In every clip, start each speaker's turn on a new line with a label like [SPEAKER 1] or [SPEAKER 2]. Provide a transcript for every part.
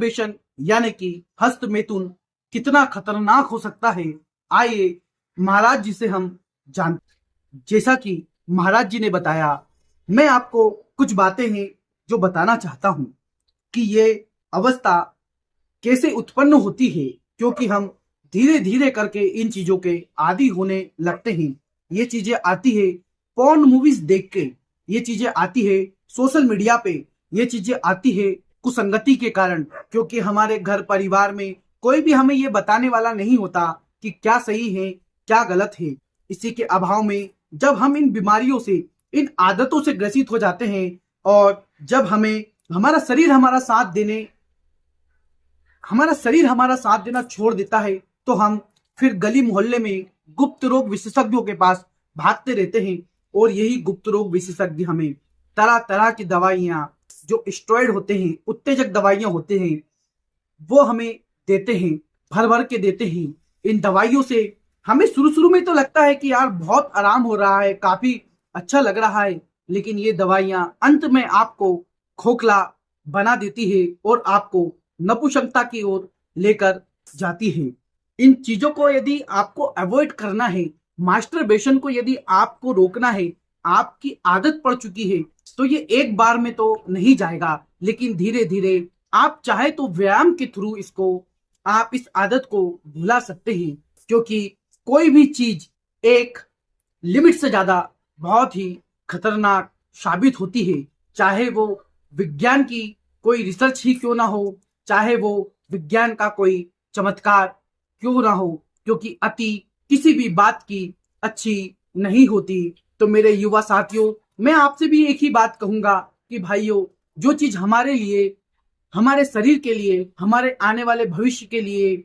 [SPEAKER 1] Masturbation यानी कि हस्त मैथुन कितना खतरनाक हो सकता है, आइए महाराज जी से हम जानते। जैसा कि महाराज जी ने बताया, मैं आपको कुछ बातें हैं जो बताना चाहता हूं कि ये अवस्था कैसे उत्पन्न होती है, क्योंकि हम धीरे धीरे करके इन चीजों के आदी होने लगते हैं। ये चीजें आती है पॉर्न मूवीज देख के, ये चीजें आती है सोशल मीडिया पे, ये चीजें आती है कुसंगति के कारण, क्योंकि हमारे घर परिवार में कोई भी हमें ये बताने वाला नहीं होता कि क्या सही है क्या गलत है। इसी के अभाव में जब हम इन बीमारियों से, इन आदतों से ग्रसित हो जाते हैं और जब हमें हमारा शरीर हमारा साथ देना छोड़ देता है, तो हम फिर गली मोहल्ले में गुप्त रोग विशेषज्ञों के पास भागते रहते हैं। और यही गुप्त रोग विशेषज्ञ हमें तरह तरह की दवाइयां, जो स्टेरॉइड होते हैं, उत्तेजक दवाइयां होते हैं, वो हमें देते हैं, भर भर के देते हैं। इन दवाइयों से हमें शुरू शुरू में तो लगता है कि यार बहुत आराम हो रहा है, काफी अच्छा लग रहा है, लेकिन ये दवाइयां अंत में आपको खोखला बना देती है और आपको नपुंसकता की ओर लेकर जाती है। इन चीजों को यदि आपको अवॉइड करना है, मास्टरबेशन को यदि आपको रोकना है, आपकी आदत पड़ चुकी है, तो ये एक बार में तो नहीं जाएगा, लेकिन धीरे धीरे आप चाहे तो व्यायाम के थ्रू आप इस आदत को भुला सकते हैं। क्योंकि कोई भी चीज एक लिमिट से ज्यादा बहुत ही खतरनाक साबित होती है, चाहे वो विज्ञान की कोई रिसर्च ही क्यों ना हो, चाहे वो विज्ञान का कोई चमत्कार क्यों ना हो, क्योंकि अति किसी भी बात की अच्छी नहीं होती। तो मेरे युवा साथियों, मैं आपसे भी एक ही बात कहूंगा कि भाइयों, जो चीज हमारे लिए, हमारे शरीर के लिए, हमारे आने वाले भविष्य के लिए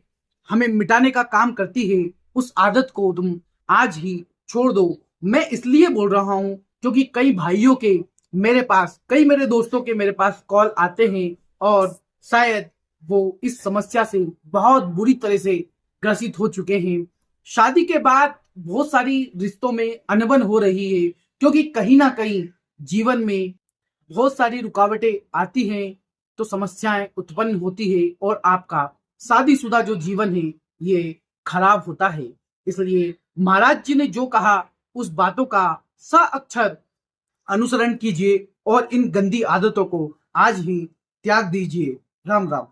[SPEAKER 1] हमें मिटाने का काम करती है, उस आदत को तुम आज ही छोड़ दो। मैं इसलिए बोल रहा हूं क्योंकि कई भाइयों के मेरे पास, कई मेरे दोस्तों के मेरे पास कॉल आते हैं और शायद वो इस समस्या से बहुत बुरी तरह से ग्रसित हो चुके हैं। शादी के बाद बहुत सारी रिश्तों में अनबन हो रही है, क्योंकि कहीं ना कहीं जीवन में बहुत सारी रुकावटें आती हैं, तो समस्याएं उत्पन्न होती है और आपका शादीशुदा जो जीवन है ये खराब होता है। इसलिए महाराज जी ने जो कहा, उस बातों का सा अक्षर अनुसरण कीजिए और इन गंदी आदतों को आज ही त्याग दीजिए। राम राम।